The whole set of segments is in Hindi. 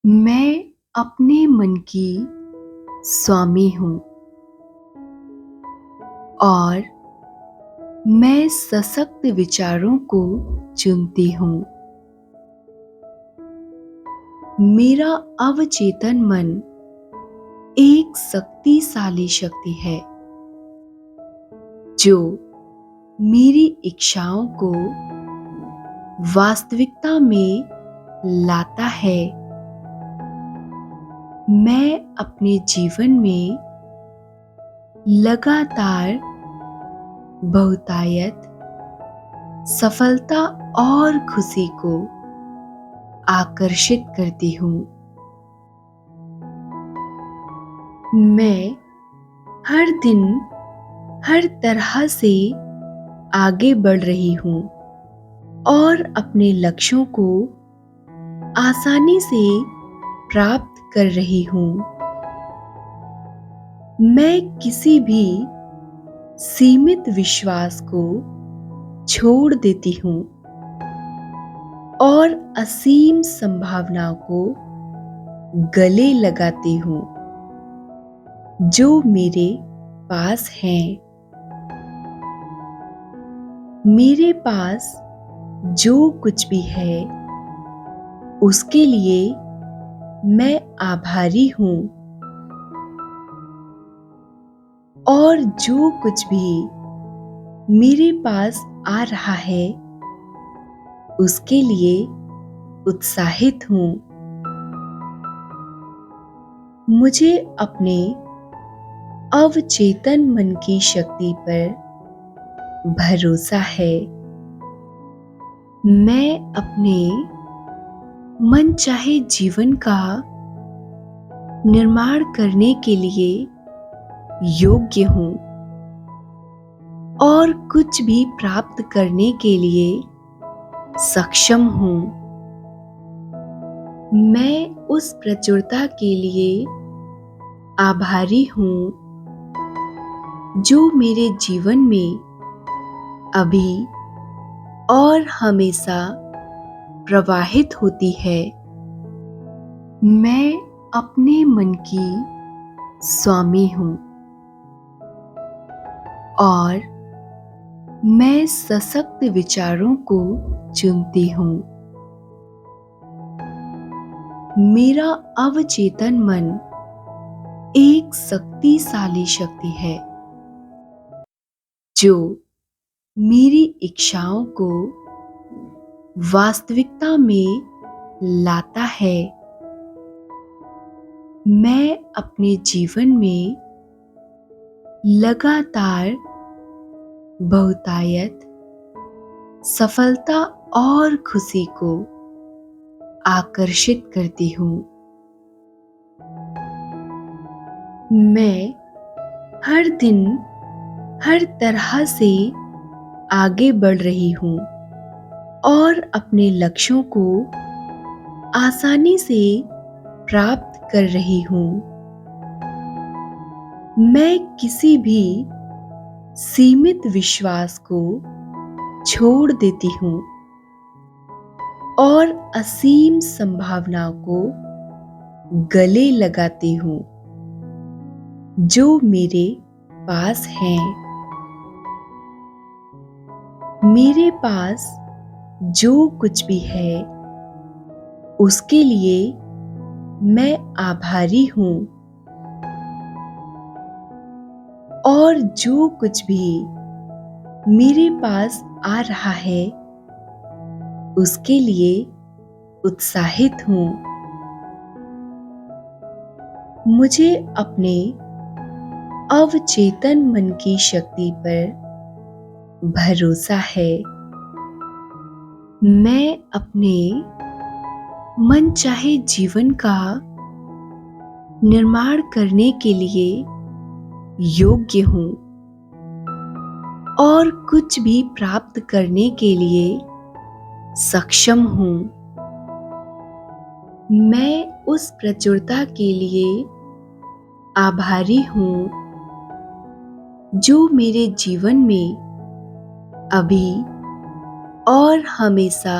मैं अपने मन की स्वामी हूँ और मैं सशक्त विचारों को चुनती हूँ। मेरा अवचेतन मन एक शक्तिशाली शक्ति है जो मेरी इच्छाओं को वास्तविकता में लाता है। मैं अपने जीवन में लगातार बहुतायत, सफलता और खुशी को आकर्षित करती हूँ। मैं हर दिन हर तरह से आगे बढ़ रही हूँ और अपने लक्ष्यों को आसानी से प्राप्त कर रही हूँ। मैं किसी भी सीमित विश्वास को छोड़ देती हूँ और असीम संभावनाओं को गले लगाती हूँ जो मेरे पास हैं। मेरे पास जो कुछ भी है उसके लिए मैं आभारी हूँ और जो कुछ भी मेरे पास आ रहा है उसके लिए उत्साहित हूँ। मुझे अपने अवचेतन मन की शक्ति पर भरोसा है। मैं अपने मनचाहे जीवन का निर्माण करने के लिए योग्य हूँ और कुछ भी प्राप्त करने के लिए सक्षम हूँ। मैं उस प्रचुरता के लिए आभारी हूँ जो मेरे जीवन में अभी और हमेशा प्रवाहित होती है। मैं अपने मन की स्वामी हूँ और मैं सशक्त विचारों को चुनती हूँ। मेरा अवचेतन मन एक शक्तिशाली शक्ति है जो मेरी इच्छाओं को वास्तविकता में लाता है। मैं अपने जीवन में लगातार बहुतायत, सफलता और खुशी को आकर्षित करती हूँ। मैं हर दिन हर तरह से आगे बढ़ रही हूँ और अपने लक्ष्यों को आसानी से प्राप्त कर रही हूँ। मैं किसी भी सीमित विश्वास को छोड़ देती हूँ और असीम संभावनाओं को गले लगाती हूँ जो मेरे पास हैं। मेरे पास जो कुछ भी है उसके लिए मैं आभारी हूँ और जो कुछ भी मेरे पास आ रहा है उसके लिए उत्साहित हूँ। मुझे अपने अवचेतन मन की शक्ति पर भरोसा है। मैं अपने मनचाहे जीवन का निर्माण करने के लिए योग्य हूँ और कुछ भी प्राप्त करने के लिए सक्षम हूँ। मैं उस प्रचुरता के लिए आभारी हूँ जो मेरे जीवन में अभी और हमेशा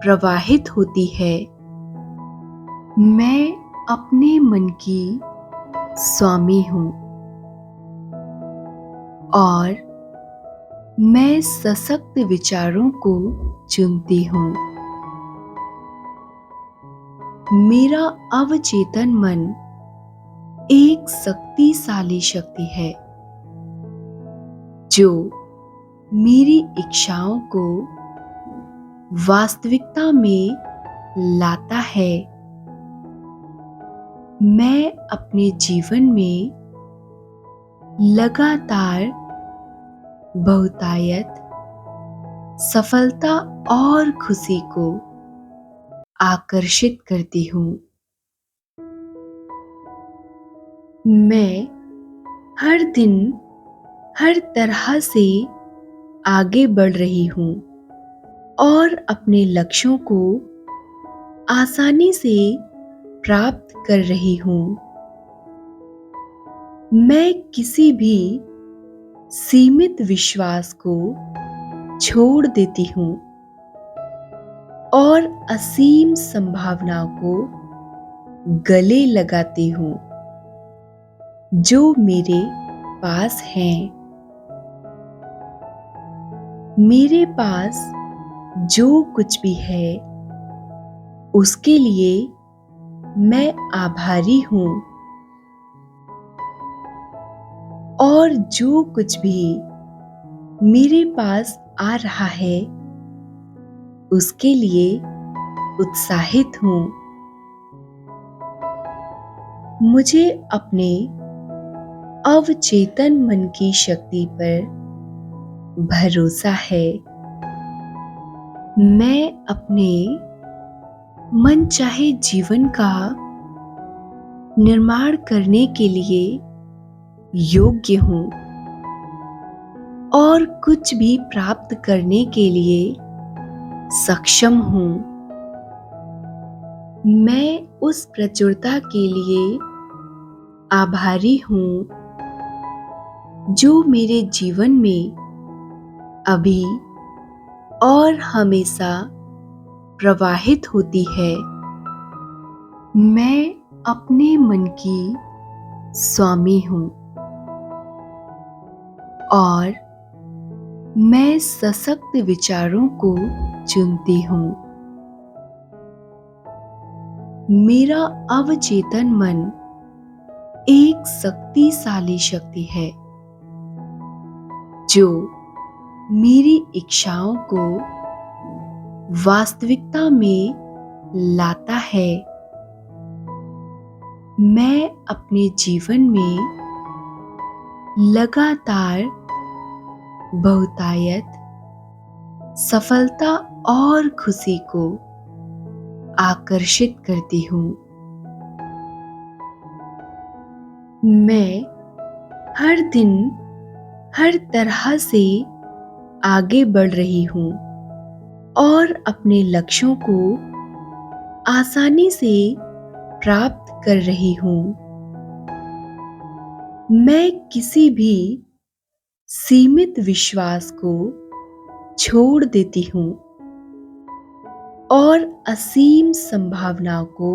प्रवाहित होती है। मैं अपने मन की स्वामी हूँ और मैं सशक्त विचारों को चुनती हूँ। मेरा अवचेतन मन एक शक्तिशाली शक्ति है जो मेरी इच्छाओं को वास्तविकता में लाता है। मैं अपने जीवन में लगातार बहुतायत, सफलता और खुशी को आकर्षित करती हूँ। मैं हर दिन हर तरह से आगे बढ़ रही हूँ और अपने लक्ष्यों को आसानी से प्राप्त कर रही हूँ। मैं किसी भी सीमित विश्वास को छोड़ देती हूँ और असीम संभावनाओं को गले लगाती हूँ जो मेरे पास हैं। मेरे पास जो कुछ भी है उसके लिए मैं आभारी हूँ और जो कुछ भी मेरे पास आ रहा है उसके लिए उत्साहित हूँ। मुझे अपने अवचेतन मन की शक्ति पर भरोसा है। मैं अपने मनचाहे जीवन का निर्माण करने के लिए योग्य हूँ और कुछ भी प्राप्त करने के लिए सक्षम हूँ। मैं उस प्रचुरता के लिए आभारी हूँ जो मेरे जीवन में अभी और हमेशा प्रवाहित होती है। मैं अपने मन की स्वामी हूँ और मैं सशक्त विचारों को चुनती हूँ। मेरा अवचेतन मन एक शक्तिशाली शक्ति है जो मेरी इच्छाओं को वास्तविकता में लाता है। मैं अपने जीवन में लगातार बहुतायत, सफलता और खुशी को आकर्षित करती हूँ। मैं हर दिन हर तरह से आगे बढ़ रही हूँ और अपने लक्ष्यों को आसानी से प्राप्त कर रही हूँ। मैं किसी भी सीमित विश्वास को छोड़ देती हूँ और असीम संभावनाओं को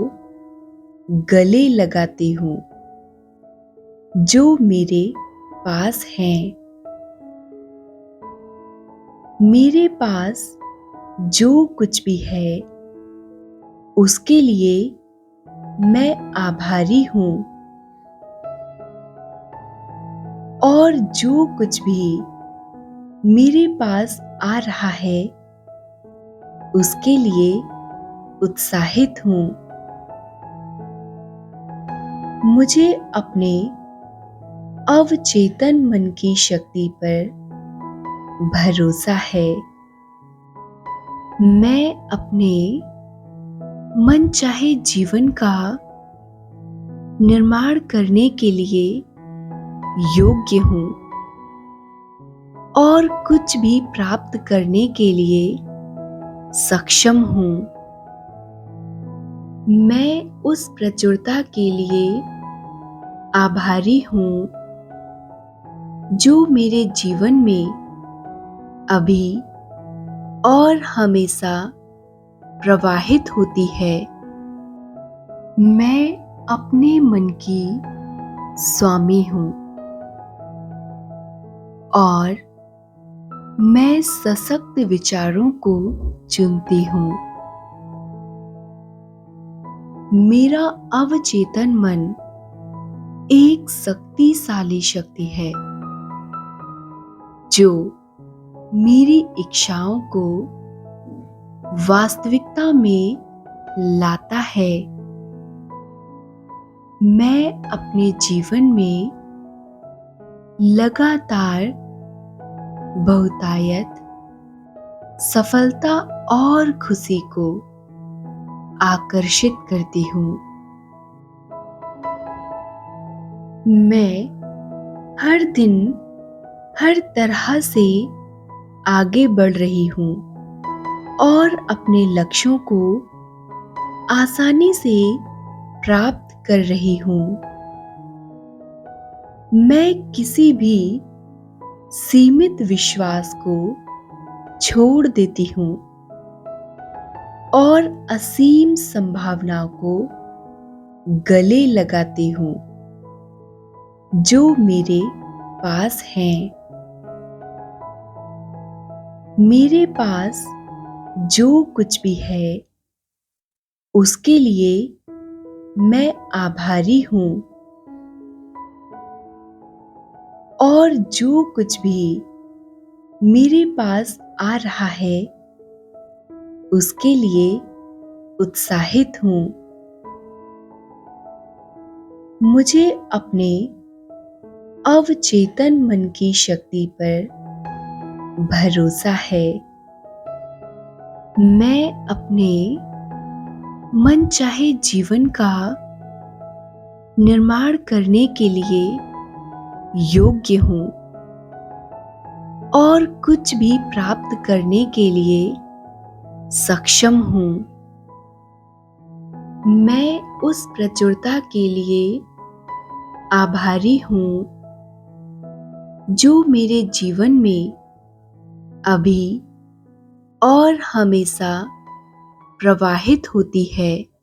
गले लगाती हूँ जो मेरे पास हैं। मेरे पास जो कुछ भी है उसके लिए मैं आभारी हूँ और जो कुछ भी मेरे पास आ रहा है उसके लिए उत्साहित हूँ। मुझे अपने अवचेतन मन की शक्ति पर भरोसा है। मैं अपने मनचाहे जीवन का निर्माण करने के लिए योग्य हूँ और कुछ भी प्राप्त करने के लिए सक्षम हूँ। मैं उस प्रचुरता के लिए आभारी हूँ जो मेरे जीवन में अभी और हमेशा प्रवाहित होती है। मैं अपने मन की स्वामी हूँ और मैं सशक्त विचारों को चुनती हूँ। मेरा अवचेतन मन एक शक्तिशाली शक्ति है जो मेरी इच्छाओं को वास्तविकता में लाता है। मैं अपने जीवन में लगातार बहुतायत, सफलता और खुशी को आकर्षित करती हूँ। मैं हर दिन हर तरह से आगे बढ़ रही हूँ और अपने लक्ष्यों को आसानी से प्राप्त कर रही हूँ। मैं किसी भी सीमित विश्वास को छोड़ देती हूँ और असीम संभावनाओं को गले लगाती हूँ जो मेरे पास हैं। मेरे पास जो कुछ भी है उसके लिए मैं आभारी हूँ और जो कुछ भी मेरे पास आ रहा है उसके लिए उत्साहित हूँ। मुझे अपने अवचेतन मन की शक्ति पर भरोसा है। मैं अपने मनचाहे जीवन का निर्माण करने के लिए योग्य हूँ और कुछ भी प्राप्त करने के लिए सक्षम हूँ। मैं उस प्रचुरता के लिए आभारी हूँ जो मेरे जीवन में अभी और हमेशा प्रवाहित होती है।